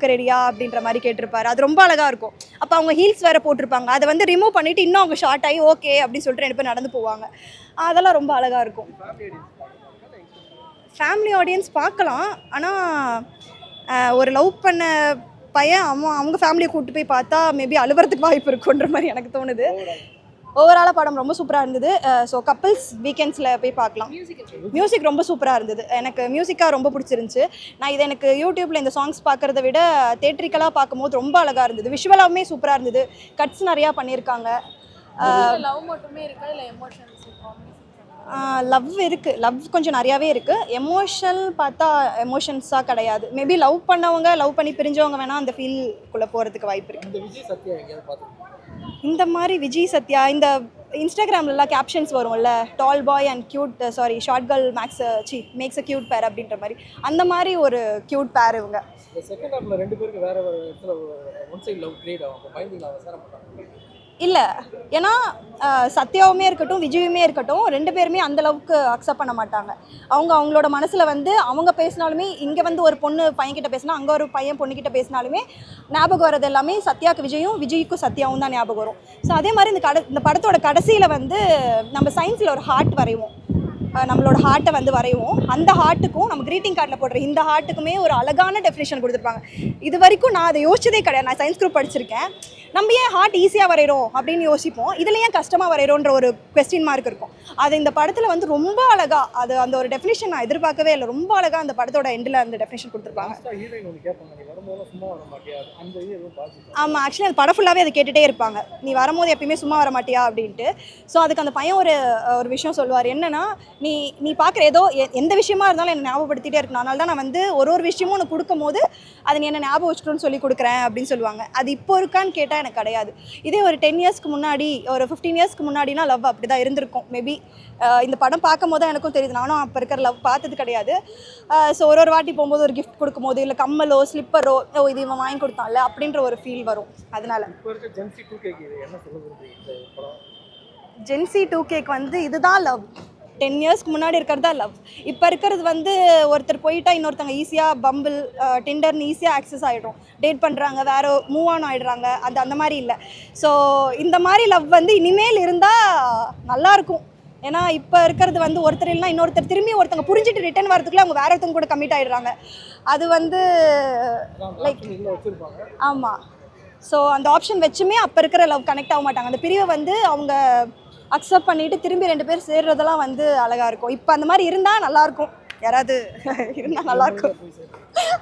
பார்க்க ரெடியா அப்படின்ற மாதிரி கேட்டிருப்பாரு. அது ரொம்ப அழகாக இருக்கும். அப்போ அவங்க ஹீல்ஸ் வேறு போட்டிருப்பாங்க. அதை வந்து ரிமூவ் பண்ணிவிட்டு இன்னும் அவங்க ஷார்ட் ஆகி ஓகே அப்படின்னு சொல்லிட்டு 2 பேர் நடந்து போவாங்க. அதெல்லாம் ரொம்ப அழகாக இருக்கும். ஃபேமிலி ஆடியன்ஸ் பார்க்கலாம். ஆனால் ஒரு லவ் பண்ண பையன் அவங்க ஃபேமிலியை கூப்பிட்டு போய் பார்த்தா மேபி அழுகிறதுக்கு வாய்ப்பு இருக்குன்ற மாதிரி எனக்கு தோணுது. ஓவராலாக படம் ரொம்ப சூப்பராக இருந்தது. ஸோ கப்பிள்ஸ் வீக்கெண்ட்ஸில் போய் பார்க்கலாம். மியூசிக் ரொம்ப சூப்பராக இருந்தது. எனக்கு மியூசிக்காக ரொம்ப பிடிச்சிருந்துச்சு. நான் இதை எனக்கு யூடியூப்பில் இந்த சாங்ஸ் பார்க்குறத விட தேட்ரிக்கலாக பார்க்கும்போது ரொம்ப அழகாக இருந்தது. விஷுவலாகவுமே சூப்பராக இருந்தது. கட்ஸ் நிறையா பண்ணியிருக்காங்க. லவ் மட்டுமே இருக்கா இல்லை எமோஷன்ஸ்? லவ் இருக்குது. லவ் கொஞ்சம் நிறையாவே இருக்குது. எமோஷனல் பார்த்தா எமோஷன்ஸாக கிடையாது. மேபி லவ் பண்ணவங்க லவ் பண்ணி பிரிஞ்சவங்க வேணால் அந்த ஃபீல்குள்ளே போகிறதுக்கு வாய்ப்பு இருக்குது. இந்த மாதிரி விஜய் சத்யா இந்த இன்ஸ்டாகிராம்லலாம் கேப்ஷன்ஸ் வரும்ல, tall boy and cute short girl makes a cute pair அப்படின்ற மாதிரி, அந்த மாதிரி ஒரு க்யூட் பேர் இவங்க. இல்லை, ஏன்னா சத்யாவுமே இருக்கட்டும் விஜயுமே இருக்கட்டும் 2 பேருமே அந்த அளவுக்கு அக்செப்ட் பண்ண மாட்டாங்க. அவங்களோட மனசில் வந்து அவங்க பேசினாலுமே, இங்கே வந்து ஒரு பொண்ணு பையன்கிட்ட பேசினா அங்கே ஒரு பையன் பொண்ணுக்கிட்ட பேசினாலுமே ஞாபகம் வர்றது எல்லாமே சத்யாவுக்கு விஜயும், விஜய்க்கும் சத்யாவும் தான் ஞாபகம் வரும். ஸோ அதே மாதிரி இந்த படத்தோட கடைசியில் வந்து நம்ம சயின்ஸில் ஒரு ஹார்ட் வரைவோம். நம்மளோட ஹார்ட்டை வந்து வரைவோம். அந்த ஹார்ட்டுக்கும் நம்ம க்ரீட்டிங் கார்டில் போடுற இந்த ஹார்ட்டுக்குமே ஒரு அழகான டெஃபினேஷன் கொடுத்துருப்பாங்க. இது வரைக்கும் நான் அதை யோசிச்சதே கிடையாது. நான் சயின்ஸ் குரூப் படிச்சிருக்கேன். நம்ம ஏன் ஹார்ட் ஈஸியாக வரைகிறோம் அப்படின்னு யோசிப்போம். இதில் ஏன் கஷ்டமாக வரைகிறோன்ற ஒரு கொஸ்டின் மார்க் இருக்கும். அது இந்த படத்தில் வந்து ரொம்ப அழகாக அந்த ஒரு டெஃபினேஷன் நான் எதிர்பார்க்கவே இல்லை. ரொம்ப அழகாக அந்த படத்தோட எண்டில் அந்த டெஃபினேஷன் கொடுத்துருப்பாங்க. ஆமாம், ஆக்சுவலி அந்த படம் ஃபுல்லாகவே அதை கேட்டுகிட்டே இருப்பாங்க, நீ வரும்போது எப்பயுமே சும்மா வர மாட்டியா அப்படின்ட்டு. ஸோ அதுக்கு அந்த பையன் ஒரு விஷயம் சொல்லுவார். என்னென்னா, நீ பார்க்குற ஏதோ எந்த விஷயமா இருந்தாலும் என்னை ஞாபகப்படுத்திகிட்டே இருக்கணும். அதனால தான் நான் வந்து ஒரு விஷயமும் உனக்கு கொடுக்கும் போது அதை நீ என்ன ஞாபகம் வச்சுக்கணும்னு சொல்லி கொடுக்குறேன் அப்படின்னு சொல்லுவாங்க. அது இப்போ இருக்கான்னு கேட்டால் எனக்கு கிடையாது. இதே ஒரு 10 இயர்ஸ்க்கு முன்னாடி, ஒரு 15 இயர்ஸ்க்கு முன்னாடினா லவ் அப்படி தான் இருந்திருக்கும் மேபி. இந்த படம் பார்க்கும் போது தான் எனக்கும் தெரியுது. நானும் அப்போ இருக்கிற லவ் பார்த்தது கிடையாது. ஸோ ஒரு வாட்டி போகும்போது ஒரு கிஃப்ட் கொடுக்கும்போது, இல்லை கம்மலோ ஸ்லிப்பரோ இது இவன் வாங்கி கொடுத்தான்ல அப்படின்ற ஒரு ஃபீல் வரும். அதனால ஜென்சி 2Kக்கு வந்து இதுதான் லவ். 10 இயர்ஸ்க்கு முன்னாடி இருக்கிறது தான் லவ். இப்போ இருக்கிறது வந்து ஒருத்தர் போயிட்டா இன்னொருத்தங்க ஈஸியாக பம்பிள் டிண்டர்னு ஈஸியாக ஆக்சஸ் ஆகிடும், டேட் பண்ணுறாங்க, வேறு மூவ் ஆன் ஆகிடுறாங்க. அந்த மாதிரி இல்லை. ஸோ இந்த மாதிரி லவ் வந்து இனிமேல் இருந்தால் நல்லாயிருக்கும். ஏன்னா இப்போ இருக்கிறது வந்து ஒருத்தர் இல்லைனா இன்னொருத்தர் திரும்பி ஒருத்தங்க புரிஞ்சுட்டு ரிட்டர்ன் வரதுக்குள்ளே அவங்க வேறு ஒருத்தங்க கூட கமிட் ஆகிடுறாங்க. அது வந்து லைக் ஆமாம். ஸோ அந்த ஆப்ஷன் வச்சுமே அப்போ இருக்கிற லவ் கனெக்ட் ஆக மாட்டாங்க. அந்த பிரிவை வந்து அவங்க அக்செப்ட் பண்ணிவிட்டு திரும்பி 2 பேர் சேர்றதெல்லாம் வந்து அழகாக இருக்கும். இப்போ அந்த மாதிரி இருந்தால் நல்லாயிருக்கும். யாராவது இருந்தால் நல்லாயிருக்கும்.